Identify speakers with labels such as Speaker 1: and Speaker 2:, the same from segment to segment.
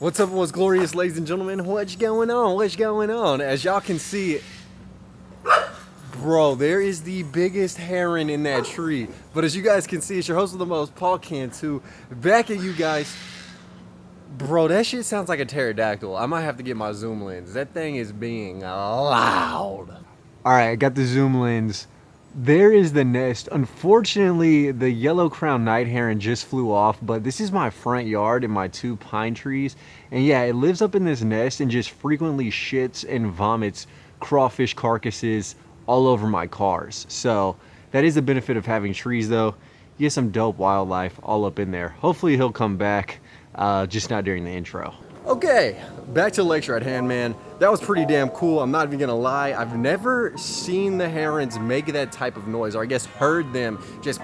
Speaker 1: What's up, what's glorious, ladies and gentlemen? What's going on? What's going on? As y'all can see, bro, there is the biggest heron in that tree. But as you guys can see, it's your host of the most, Paul Cantu, back at you guys. Bro, that shit sounds like a pterodactyl. I might have to get my zoom lens. That thing is being loud. All right, I got the zoom lens. There is the nest. Unfortunately, the yellow-crowned night heron just flew off, but this is my front yard and my 2 pine trees. And yeah, it lives up in this nest and just frequently shits and vomits crawfish carcasses all over my cars. So that is the benefit of having trees, though. You get some dope wildlife all up in there. Hopefully he'll come back, just not during the intro. Okay, back to the lecture at hand, man. That was pretty damn cool. I'm not even gonna lie. I've never seen the herons make that type of noise, or I guess heard them just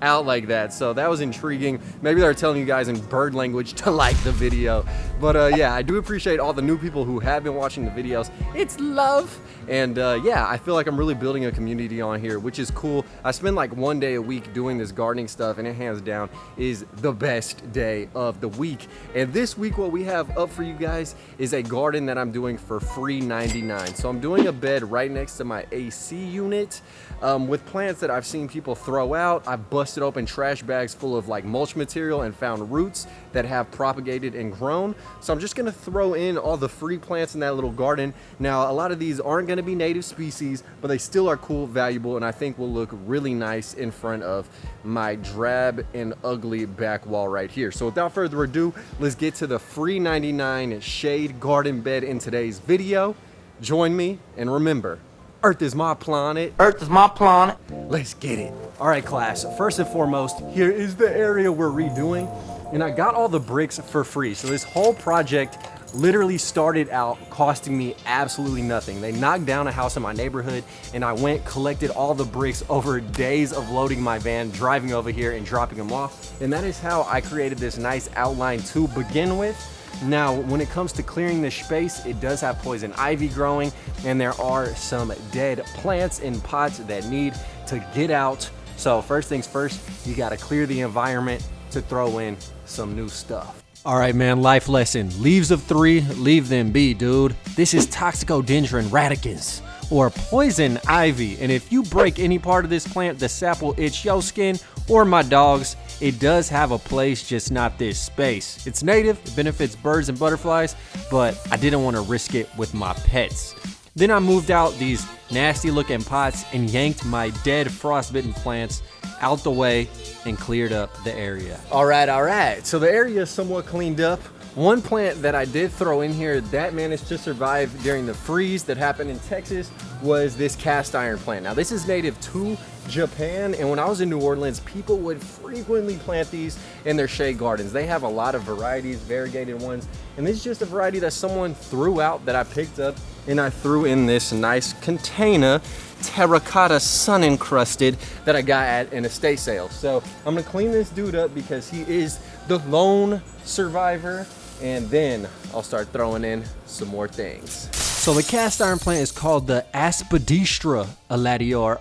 Speaker 1: out like that. So that was intriguing. Maybe they're telling you guys in bird language to like the video. But yeah, I do appreciate all the new people who have been watching the videos. It's love. And yeah, I feel like I'm really building a community on here, which is cool. I spend like 1 day a week doing this gardening stuff, and it hands down is the best day of the week. And this week, what we have up for you guys is a garden that I'm doing for free 99. So I'm doing a bed right next to my AC unit with plants that I've seen people throw out. I busted open trash bags full of like mulch material and found roots that have propagated and grown. So I'm just gonna throw in all the free plants in that little garden. Now, a lot of these aren't gonna be native species, but they still are cool, valuable, and I think will look really nice in front of my drab and ugly back wall right here. So without further ado, let's get to the free 99 shade garden bed in today's video. Join me, and remember, Earth is my planet.
Speaker 2: Earth is my planet.
Speaker 1: Let's get it. All right, class, first and foremost, here is the area we're redoing, and I got all the bricks for free. So this whole project literally started out costing me absolutely nothing. They knocked down a house in my neighborhood, and I went, collected all the bricks over days of loading my van, driving over here and dropping them off. And that is how I created this nice outline to begin with. Now, when it comes to clearing this space, it does have poison ivy growing, and there are some dead plants in pots that need to get out. So first things first, you gotta clear the environment to throw in some new stuff. All right, man, life lesson. Leaves of 3, leave them be, dude. This is Toxicodendron radicans, or poison ivy. And if you break any part of this plant, the sap will itch your skin or my dog's. It does have a place, just not this space. It's native, it benefits birds and butterflies, but I didn't want to risk it with my pets. Then I moved out these nasty looking pots and yanked my dead frostbitten plants out the way and cleared up the area. All right. So the area is somewhat cleaned up. One plant that I did throw in here that managed to survive during the freeze that happened in Texas was this cast iron plant. Now, this is native to Japan, and when I was in New Orleans, people would frequently plant these in their shade gardens. They have a lot of varieties, variegated ones, and this is just a variety that someone threw out that I picked up, and I threw in this nice container, terracotta sun encrusted, that I got at an estate sale. So I'm gonna clean this dude up because he is the lone survivor, and then I'll start throwing in some more things. So the cast iron plant is called the Aspidistra aladior.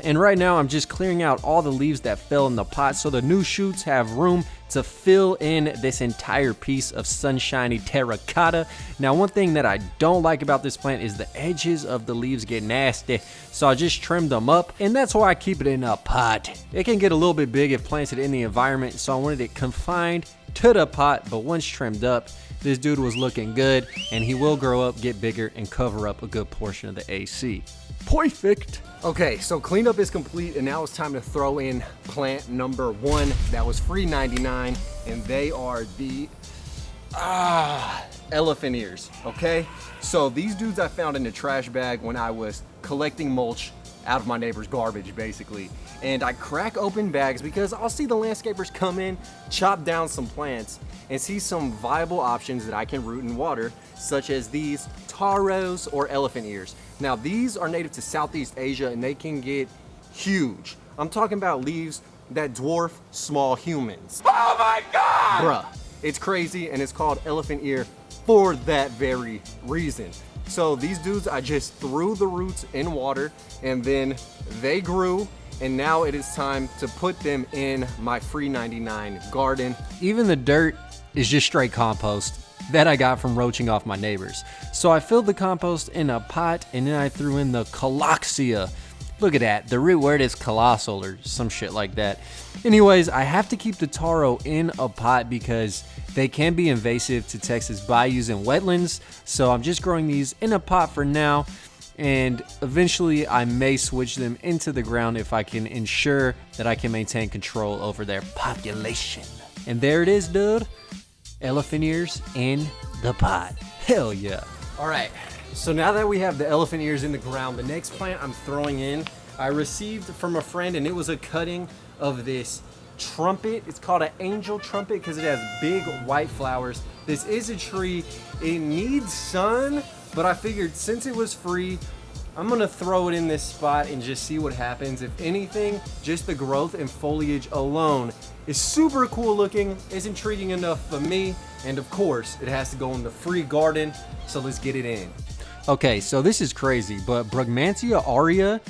Speaker 1: And right now I'm just clearing out all the leaves that fell in the pot so the new shoots have room to fill in this entire piece of sunshiny terracotta. Now, one thing that I don't like about this plant is the edges of the leaves get nasty, so I just trimmed them up, and that's why I keep it in a pot. It can get a little bit big if planted in the environment, so I wanted it confined to the pot, but once trimmed up, this dude was looking good, and he will grow up, get bigger, and cover up a good portion of the AC. Perfect. Okay, so cleanup is complete, and now it's time to throw in plant number 1 that was free 99, and they are the elephant ears, okay? So these dudes I found in the trash bag when I was collecting mulch out of my neighbor's garbage, basically. And I crack open bags because I'll see the landscapers come in, chop down some plants, and see some viable options that I can root in water, such as these taros or elephant ears. Now, these are native to Southeast Asia, and they can get huge. I'm talking about leaves that dwarf small humans.
Speaker 2: Oh my God!
Speaker 1: Bruh, it's crazy, and it's called elephant ear for that very reason. So these dudes, I just threw the roots in water, and then they grew, and now it is time to put them in my free 99 garden. Even the dirt is just straight compost that I got from roaching off my neighbors. So I filled the compost in a pot and then I threw in the coloxia. Look at that, the root word is colossal or some shit like that. Anyways, I have to keep the taro in a pot because they can be invasive to Texas bayous and wetlands. So I'm just growing these in a pot for now. And eventually I may switch them into the ground if I can ensure that I can maintain control over their population. And there it is, dude. Elephant ears in the pot. Hell yeah. All right, so now that we have the elephant ears in the ground, the next plant I'm throwing in, I received from a friend, and it was a cutting of this trumpet. It's called an angel trumpet because it has big white flowers. This is a tree. It needs sun, but I figured since it was free, I'm gonna throw it in this spot and just see what happens. If anything, just the growth and foliage alone is super cool looking. It's intriguing enough for me. And of course, it has to go in the free garden. So let's get it in. Okay, so this is crazy, but Bromeliad aurea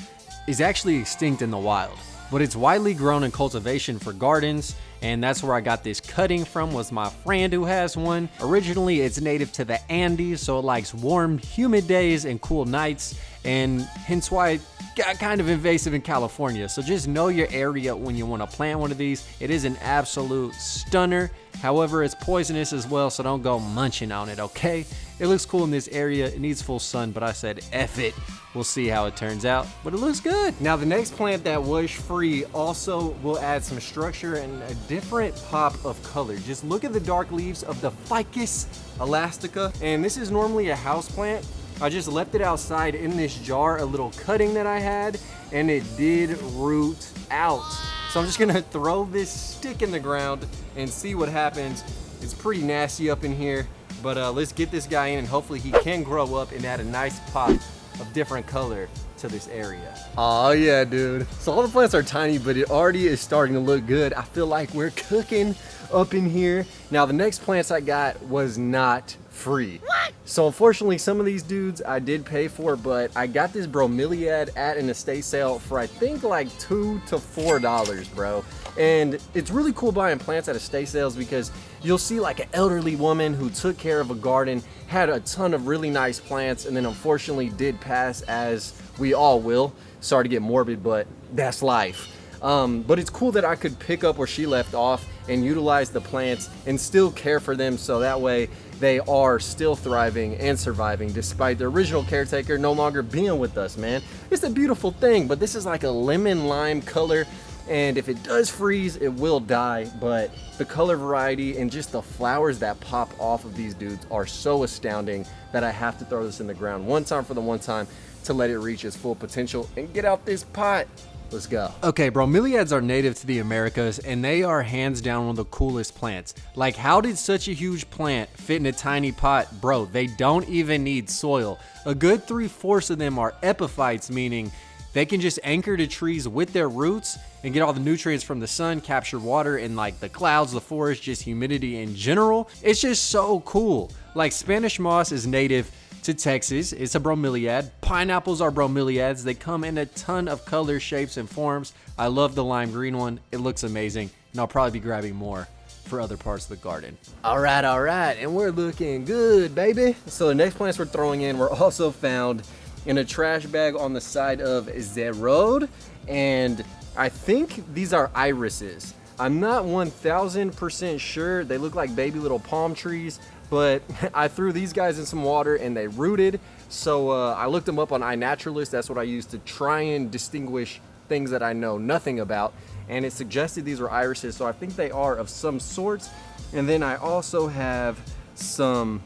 Speaker 1: is actually extinct in the wild, but it's widely grown in cultivation for gardens. And that's where I got this cutting from, was my friend who has one. Originally, it's native to the Andes, so it likes warm, humid days and cool nights, and hence why it got kind of invasive in California. So just know your area when you want to plant one of these. It is an absolute stunner. However, it's poisonous as well, so don't go munching on it, okay? It looks cool in this area. It needs full sun, but I said F it. We'll see how it turns out, but it looks good. Now, the next plant that was free also will add some structure and a different pop of color. Just look at the dark leaves of the Ficus elastica, and this is normally a house plant. I just left it outside in this jar, a little cutting that I had, and it did root out. So I'm just gonna throw this stick in the ground and see what happens. It's pretty nasty up in here, but let's get this guy in and hopefully he can grow up and add a nice pop of different color to this area. Oh yeah, dude. So all the plants are tiny, but it already is starting to look good. I feel like we're cooking up in here. Now the next plants I got was not free. What? So unfortunately, some of these dudes I did pay for, but I got this Bromeliad at an estate sale for I think like $2 to $4, bro. And it's really cool buying plants at estate sales because you'll see like an elderly woman who took care of a garden, had a ton of really nice plants, and then unfortunately did pass, as we all will. Sorry to get morbid, but that's life. But it's cool that I could pick up where she left off and utilize the plants and still care for them, so that way they are still thriving and surviving despite the original caretaker no longer being with us, man. It's a beautiful thing, but this is like a lemon lime color, and if it does freeze, it will die. But the color variety and just the flowers that pop off of these dudes are so astounding that I have to throw this in the ground one time for the one time to let it reach its full potential and get out this pot. Let's go. Okay, bromeliads are native to the Americas, and they are hands down one of the coolest plants. Like, how did such a huge plant fit in a tiny pot? Bro, they don't even need soil. A good 3/4 of them are epiphytes, meaning they can just anchor to trees with their roots and get all the nutrients from the sun, capture water and like the clouds, the forest, just humidity in general. It's just so cool. Like, Spanish moss is native to Texas. It's a bromeliad. Pineapples are bromeliads. They come in a ton of colors, shapes, and forms. I love the lime green one. It looks amazing, and I'll probably be grabbing more for other parts of the garden. All right, and we're looking good, baby. So the next plants we're throwing in were also found in a trash bag on the side of the road, and I think these are irises. I'm not 1000% sure. They look like baby little palm trees, but I threw these guys in some water and they rooted. So I looked them up on iNaturalist. That's what I used to try and distinguish things that I know nothing about. And it suggested these were irises, so I think they are of some sorts. And then I also have some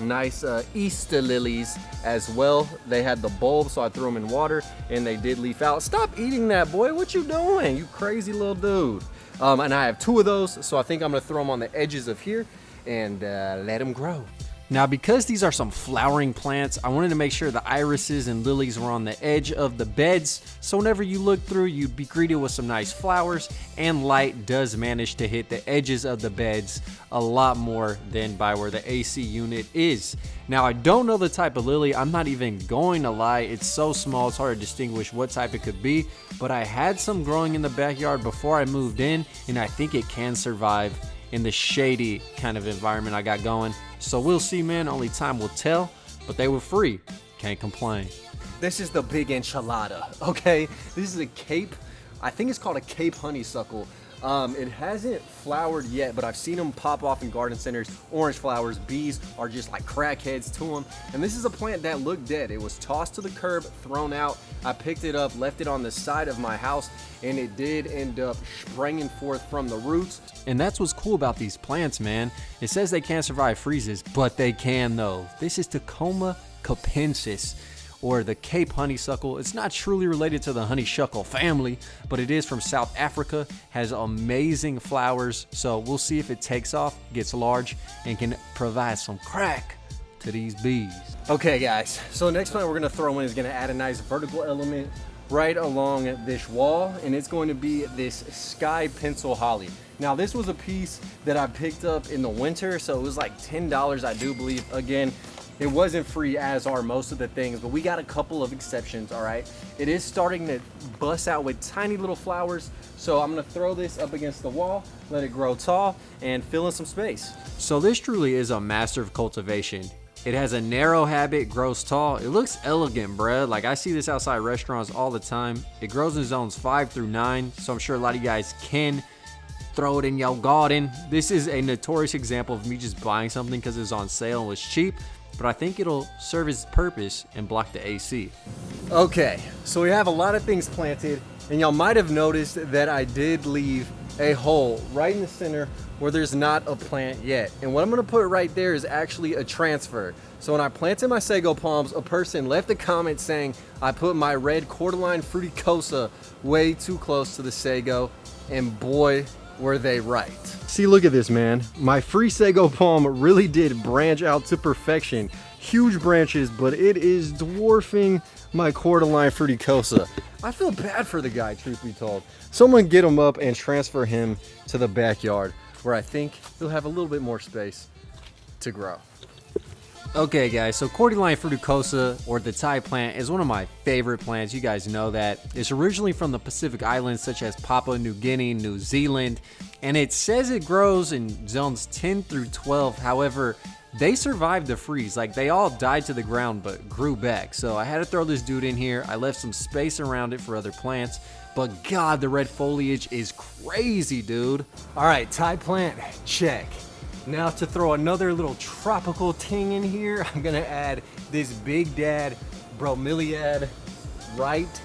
Speaker 1: nice Easter lilies as well. They had the bulb, so I threw them in water and they did leaf out. Stop eating that, boy. What you doing, you crazy little dude? And I have 2 of those, so I think I'm gonna throw them on the edges of here and let them grow. Now, because these are some flowering plants, I wanted to make sure the irises and lilies were on the edge of the beds, so whenever you look through, you'd be greeted with some nice flowers, and light does manage to hit the edges of the beds a lot more than by where the AC unit is. Now, I don't know the type of lily. I'm not even going to lie. It's so small, it's hard to distinguish what type it could be, but I had some growing in the backyard before I moved in, and I think it can survive in the shady kind of environment I got going. So we'll see, man. Only time will tell, but they were free. Can't complain. This is the big enchilada, okay? This is a Cape, I think it's called a Cape honeysuckle. It hasn't flowered yet, but I've seen them pop off in garden centers. Orange flowers, bees are just like crackheads to them. And this is a plant that looked dead. It was tossed to the curb, thrown out. I picked it up, left it on the side of my house, and it did end up springing forth from the roots. And that's what's cool about these plants, man. It says they can't survive freezes, but they can though. This is Tacoma capensis, or the Cape honeysuckle. It's not truly related to the honeysuckle family, but it is from South Africa, has amazing flowers. So we'll see if it takes off, gets large, and can provide some crack to these bees. Okay guys, so the next plant we're gonna throw in is gonna add a nice vertical element right along this wall, and it's going to be this sky pencil holly. Now this was a piece that I picked up in the winter, so it was like $10, I do believe. Again, it wasn't free, as are most of the things, but we got a couple of exceptions, all right? It is starting to bust out with tiny little flowers, so I'm gonna throw this up against the wall, let it grow tall, and fill in some space. So this truly is a master of cultivation. It has a narrow habit, grows tall. It looks elegant, bruh. Like, I see this outside restaurants all the time. It grows in zones 5 through 9, so I'm sure a lot of you guys can throw it in your garden. This is a notorious example of me just buying something because it was on sale and was cheap, but I think it'll serve its purpose and block the AC. Okay, so we have a lot of things planted, and y'all might have noticed that I did leave a hole right in the center where there's not a plant yet. And what I'm gonna put right there is actually a transfer. So when I planted my sago palms, a person left a comment saying I put my red Cordyline Frucosa way too close to the sago, and boy, were they right. See, look at this, man. My free sago palm really did branch out to perfection. Huge branches, but it is dwarfing my Cordyline Frucosa. I feel bad for the guy, truth be told. Someone get him up and transfer him to the backyard, where I think he'll have a little bit more space to grow. Okay guys, so Cordyline Frucosa, or the Thai plant, is one of my favorite plants. You guys know that. It's originally from the Pacific Islands, such as Papua New Guinea, New Zealand, and it says it grows in zones 10 through 12. However, they survived the freeze. Like, they all died to the ground but grew back. So I had to throw this dude in here. I left some space around it for other plants, but God, the red foliage is crazy, dude. All right, Thai plant, check. Now to throw another little tropical ting in here, I'm gonna add this Big Dad Bromeliad right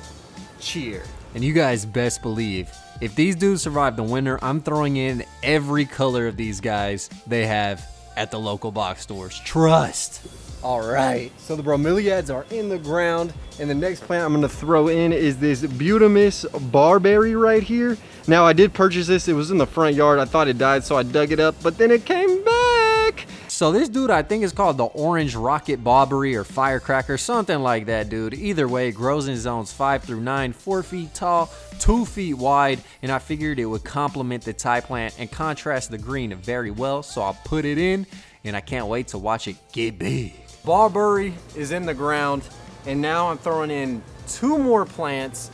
Speaker 1: cheer. And you guys best believe, if these dudes survive the winter, I'm throwing in every color of these guys they have at the local box stores. Trust. All right, so the Bromeliads are in the ground, and the next plant I'm gonna throw in is this Butamus barberry right here. Now, I did purchase this. It was in the front yard. I thought it died, so I dug it up, but then it came back. So this dude, I think, is called the orange rocket barberry or firecracker, something like that, dude. Either way, it grows in zones 5 through 9, 4 feet tall, 2 feet wide, and I figured it would complement the Thai plant and contrast the green very well, so I'll put it in, and I can't wait to watch it get big. Barberry is in the ground, and now I'm throwing in 2 more plants.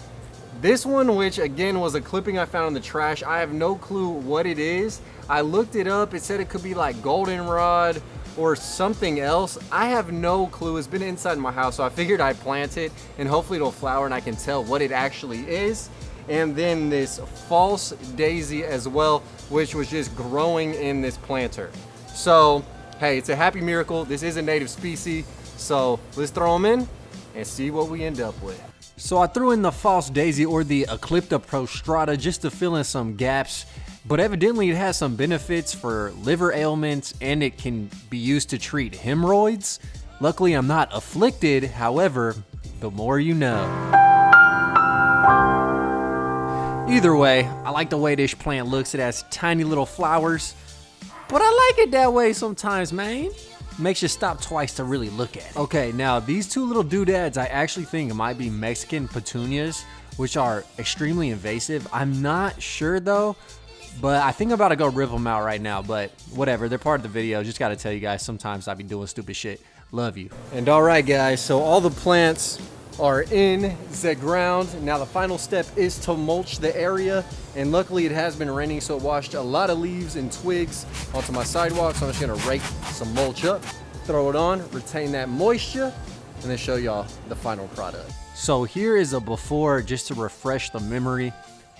Speaker 1: This one, which again was a clipping I found in the trash, I have no clue what it is. I looked it up. It said it could be like goldenrod or something else. I have no clue. It's been inside my house, so I figured I'd plant it and hopefully it'll flower and I can tell what it actually is. And then this false daisy as well, which was just growing in this planter. So hey, it's a happy miracle. This is a native species, so let's throw them in and see what we end up with. So I threw in the false daisy, or the Eclipta prostrata, just to fill in some gaps, but evidently it has some benefits for liver ailments and it can be used to treat hemorrhoids. Luckily I'm not afflicted, however, the more you know. Either way, I like the way this plant looks. It has tiny little flowers, but I like it that way sometimes, man. Makes you stop twice to really look at it. Okay, now these 2 little doodads I actually think might be Mexican petunias, which are extremely invasive. I'm not sure though, but I think I'm about to go rip them out right now, but whatever, they're part of the video. Just gotta tell you guys, sometimes I be doing stupid shit. Love you. And all right guys, so all the plants are in the ground. Now the final step is to mulch the area, and luckily it has been raining, so it washed a lot of leaves and twigs onto my sidewalk. So I'm just gonna rake some mulch up, throw it on, retain that moisture, and then show y'all the final product. So here is a before, just to refresh the memory.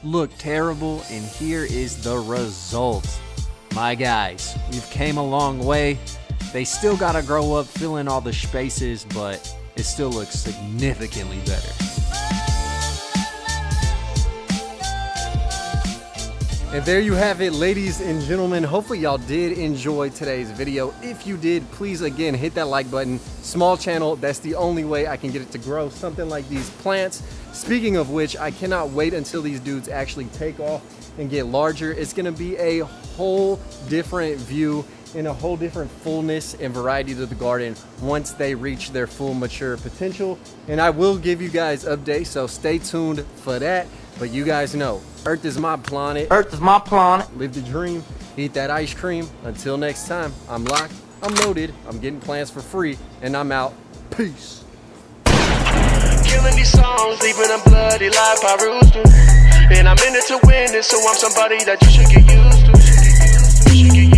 Speaker 1: Looked terrible, and here is the result. My guys, we've came a long way. They still gotta grow up, fill in all the spaces, but it still looks significantly better. And there you have it, ladies and gentlemen. Hopefully y'all did enjoy today's video. If you did, please again hit that like button. Small channel, that's the only way I can get it to grow something like these plants. Speaking of which, I cannot wait until these dudes actually take off and get larger. It's gonna be a whole different view and a whole different fullness and variety to the garden once they reach their full mature potential. And I will give you guys updates, so stay tuned for that. But you guys know, Earth is my planet.
Speaker 2: Earth is my planet.
Speaker 1: Live the dream, eat that ice cream. Until next time, I'm locked, I'm loaded, I'm getting plants for free, and I'm out. Peace.
Speaker 3: Killing these songs, leaving them bloody like I used to. And I'm in it to win it, so I'm somebody that you should get used to.